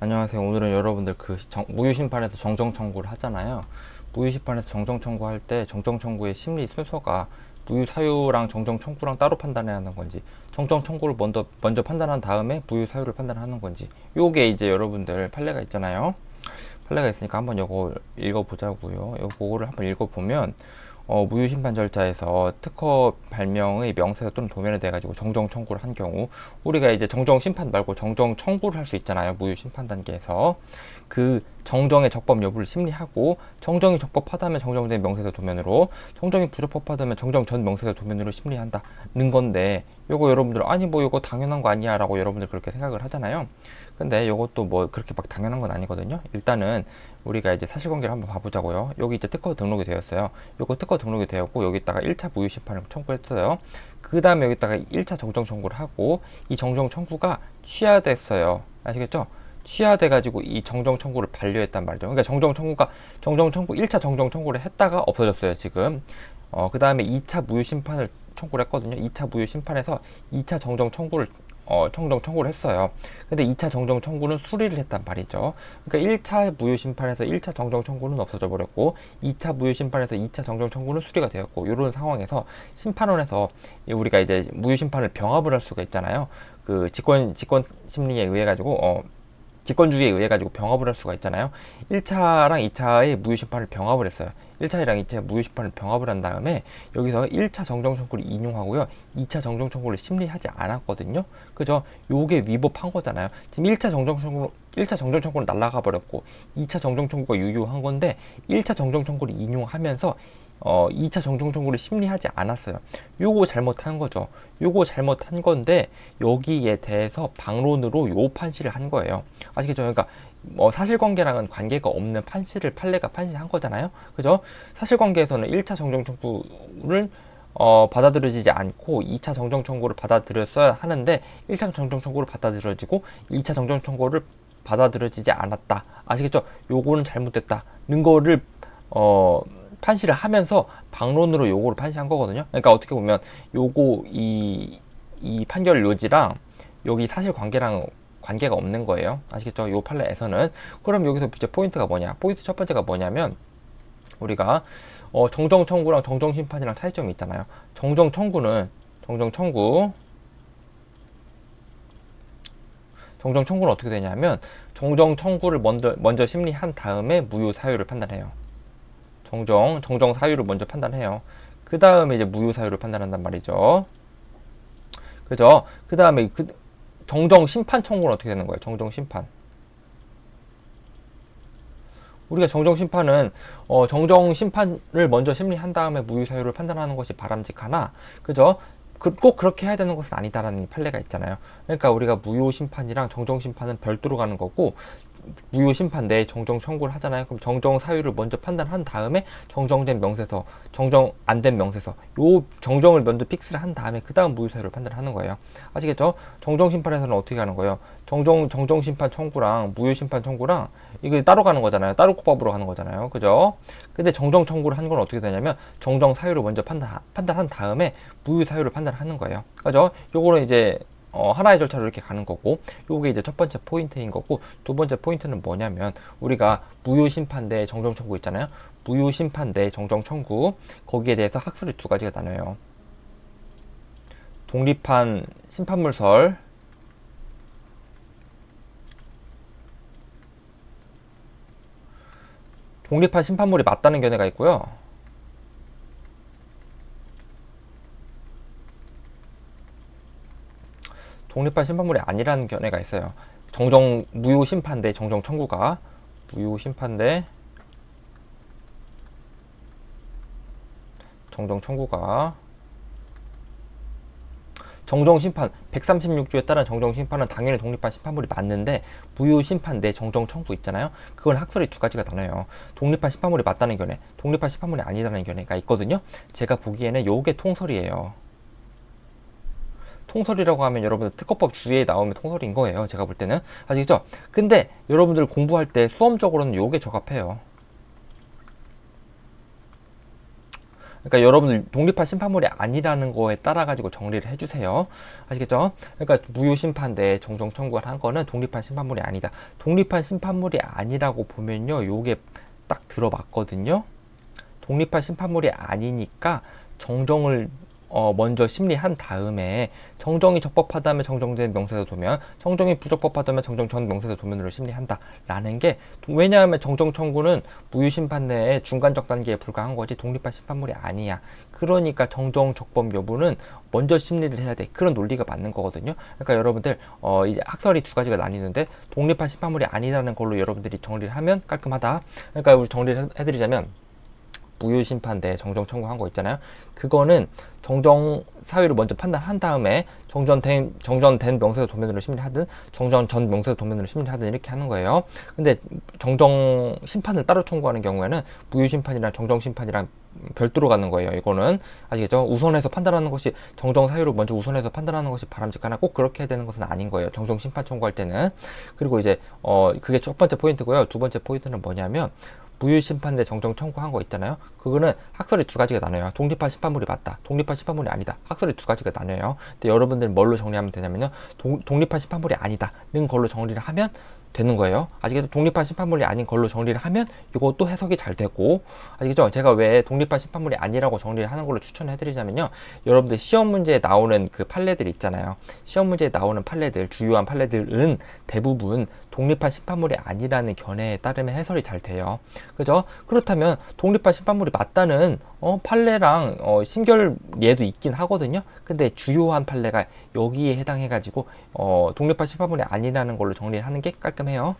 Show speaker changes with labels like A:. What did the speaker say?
A: 안녕하세요. 오늘은 여러분들 무효심판에서 정정청구를 하잖아요. 무효심판에서 정정청구할 때 정정청구의 심리 순서가 무효사유랑 정정청구랑 따로 판단해야 하는 건지, 정정청구를 먼저 판단한 다음에 무효사유를 판단하는 건지, 요게 이제 여러분들 판례가 있잖아요. 판례가 있으니까 한번 요거 읽어보자고요. 요거를 한번 읽어보면 무효심판 절차에서 특허 발명의 명세서 또는 도면에 대해 가지고 정정 청구를 한 경우, 우리가 이제 정정 심판 말고 정정 청구를 할 수 있잖아요. 무효심판 단계에서 그 정정의 적법 여부를 심리하고, 정정이 적법하다면 정정된 명세서 도면으로, 정정이 부적법하다면 정정 전 명세서 도면으로 심리한다는 건데, 요거 여러분들 아니 뭐 요거 당연한 거 아니야 라고 여러분들 그렇게 생각을 하잖아요. 근데 요것도 뭐 그렇게 막 당연한 건 아니거든요. 일단은 우리가 이제 사실관계를 한번 봐보자고요. 여기 이제 특허 등록이 되었어요. 요거 특허 등록이 되었고, 여기다가 1차 무효심판을 청구했어요. 그 다음에 여기다가 1차 정정 청구를 하고, 이 정정 청구가 취하됐어요. 아시겠죠? 취하돼가지고 이 정정 청구를 반려했단 말이죠. 그러니까 정정 청구 1차 정정 청구를 했다가 없어졌어요, 지금. 그 다음에 2차 무효심판을 청구를 했거든요. 2차 무효심판에서 2차 정정 청구를 정정 청구를 했어요. 근데 2차 정정 청구는 수리를 했단 말이죠. 그러니까 1차 무효 심판에서 1차 정정 청구는 없어져 버렸고, 2차 무효 심판에서 2차 정정 청구는 수리가 되었고, 이런 상황에서 심판원에서 우리가 이제 무효 심판을 병합을 할 수가 있잖아요. 그 직권 심리에 의해 가지고 직권주의에 의해 가지고 병합을 할 수가 있잖아요. 1차랑 2차의 무효심판을 병합을 했어요. 1차랑 2차 무효심판을 병합을 한 다음에 여기서 1차 정정 청구를 인용하고요. 2차 정정 청구를 심리하지 않았거든요. 그죠? 요게 위법한 거잖아요. 지금 1차 정정 청구는 날라가 버렸고 2차 정정 청구가 유효한 건데, 1차 정정 청구를 인용하면서 2차 정정 청구를 심리하지 않았어요. 요거 잘못한 거죠. 요거 잘못한 건데, 여기에 대해서 반론으로 요 판시를 한 거예요. 아시겠죠? 그러니까 사실관계랑은 관계가 없는 판시를 판례가 판시한 거잖아요. 그죠? 사실관계에서는 1차 정정 청구를 받아들여지지 않고 2차 정정 청구를 받아들였어야 하는데, 1차 정정 청구를 받아들여지고 2차 정정 청구를 받아들여지지 않았다. 아시겠죠? 요거는 잘못됐다는 거를 판시를 하면서 방론으로 요거를 판시한 거거든요. 그러니까 어떻게 보면 요거 이 판결 요지랑 여기 사실관계랑 관계가 없는 거예요. 아시겠죠? 요 판례에서는. 그럼 여기서 이제 포인트가 뭐냐? 포인트 첫 번째가 뭐냐면, 우리가 정정 청구랑 정정 심판이랑 차이점이 있잖아요. 정정 청구는 어떻게 되냐면, 정정 청구를 먼저 심리한 다음에 무효 사유를 판단해요. 정정 사유를 먼저 판단해요. 그 다음에 이제 무효 사유를 판단한단 말이죠. 그죠? 그 다음에 정정 심판 청구는 어떻게 되는 거예요? 정정 심판. 우리가 정정 심판은 정정 심판을 먼저 심리한 다음에 무효 사유를 판단하는 것이 바람직하나, 그죠? 꼭 그렇게 해야 되는 것은 아니다라는 판례가 있잖아요. 그러니까 우리가 무효 심판이랑 정정 심판은 별도로 가는 거고, 무효 심판 내에 정정 청구를 하잖아요. 그럼 정정 사유를 먼저 판단한 다음에 정정된 명세서, 정정 안 된 명세서, 요 정정을 먼저 픽스를 한 다음에 그 다음 무효 사유를 판단하는 거예요. 아시겠죠? 정정 심판에서는 어떻게 하는 거예요? 정정 심판 청구랑 무효 심판 청구랑 이거 따로 가는 거잖아요. 따로 국법으로 가는 거잖아요. 그죠? 근데 정정 청구를 한 건 어떻게 되냐면, 정정 사유를 먼저 판단한 다음에 무효 사유를 판단하는 거예요. 그죠? 요거는 이제 하나의 절차로 이렇게 가는 거고, 요게 이제 첫 번째 포인트인 거고, 두 번째 포인트는 뭐냐면, 우리가 무효 심판대 정정 청구 있잖아요. 무효 심판대 정정 청구, 거기에 대해서 학설이 두 가지가 나눠요. 독립한 심판물설, 독립한 심판물이 맞다는 견해가 있고요. 독립한 심판물이 아니라는 견해가 있어요. 무효 심판대 정정 청구가, 무효 심판대 정정 청구가, 정정 심판 136조에 따른 정정 심판은 당연히 독립한 심판물이 맞는데, 무효 심판 내 정정 청구 있잖아요. 그건 학설이 두 가지가 나눠요. 독립한 심판물이 맞다는 견해, 독립한 심판물이 아니라는 견해가 있거든요. 제가 보기에는 요게 통설이에요. 통설이라고 하면 여러분들 특허법 주위에 나오면 통설인 거예요. 제가 볼 때는. 아시겠죠? 근데 여러분들 공부할 때 수험적으로는 요게 적합해요. 그러니까 여러분들 독립한 심판물이 아니라는 거에 따라 가지고 정리를 해주세요. 아시겠죠? 그러니까 무효심판대 정정 청구를 한 거는 독립한 심판물이 아니다. 독립한 심판물이 아니라고 보면요, 요게 딱 들어맞거든요. 독립한 심판물이 아니니까 정정을 먼저 심리한 다음에 정정이 적법하다면 정정된 명세서 도면, 정정이 부적법하다면 정정 전 명세서 도면으로 심리한다 라는 게, 왜냐하면 정정 청구는 무효심판 내에 중간적 단계에 불과한 거지 독립한 심판물이 아니야. 그러니까 정정 적법 여부는 먼저 심리를 해야 돼. 그런 논리가 맞는 거거든요. 그러니까 여러분들 이제 학설이 두 가지가 나뉘는데, 독립한 심판물이 아니라는 걸로 여러분들이 정리를 하면 깔끔하다. 그러니까 우리 정리를 해드리자면, 무효심판대 정정 청구한 거 있잖아요. 그거는 정정 사유를 먼저 판단한 다음에 정전된 명세서 도면으로 심리하든 정전 전 명세서 도면으로 심리하든 이렇게 하는 거예요. 근데 정정 심판을 따로 청구하는 경우에는 무효심판이랑 정정심판이랑 별도로 가는 거예요. 이거는 아시겠죠? 우선해서 판단하는 것이, 정정 사유를 먼저 우선해서 판단하는 것이 바람직하나 꼭 그렇게 해야 되는 것은 아닌 거예요. 정정 심판 청구할 때는. 그리고 이제 그게 첫 번째 포인트고요. 두 번째 포인트는 뭐냐면, 무효심판대 정정 청구한 거 있잖아요. 그거는 학설이 두 가지가 나눠요. 독립한 심판물이 맞다, 독립한 심판물이 아니다. 학설이 두 가지가 나눠요. 근데 여러분들 뭘로 정리하면 되냐면요, 독립한 심판물이 아니다는 걸로 정리를 하면 되는 거예요. 아시겠죠? 독립한 심판물이 아닌 걸로 정리를 하면 이것도 해석이 잘 되고, 아시겠죠? 제가 왜 독립한 심판물이 아니라고 정리를 하는 걸로 추천해 드리자면요, 여러분들 시험 문제에 나오는 그 판례들 있잖아요. 시험 문제에 나오는 판례들, 주요한 판례들은 대부분 독립한 심판물이 아니라는 견해에 따르면 해설이 잘 돼요. 그죠? 그렇다면 독립한 심판물이 맞다는 판례랑 신결 예도 있긴 하거든요. 근데 주요한 판례가 여기에 해당해 가지고 독립한 심판물이 아니라는 걸로 정리를 하는 게 깔끔해요.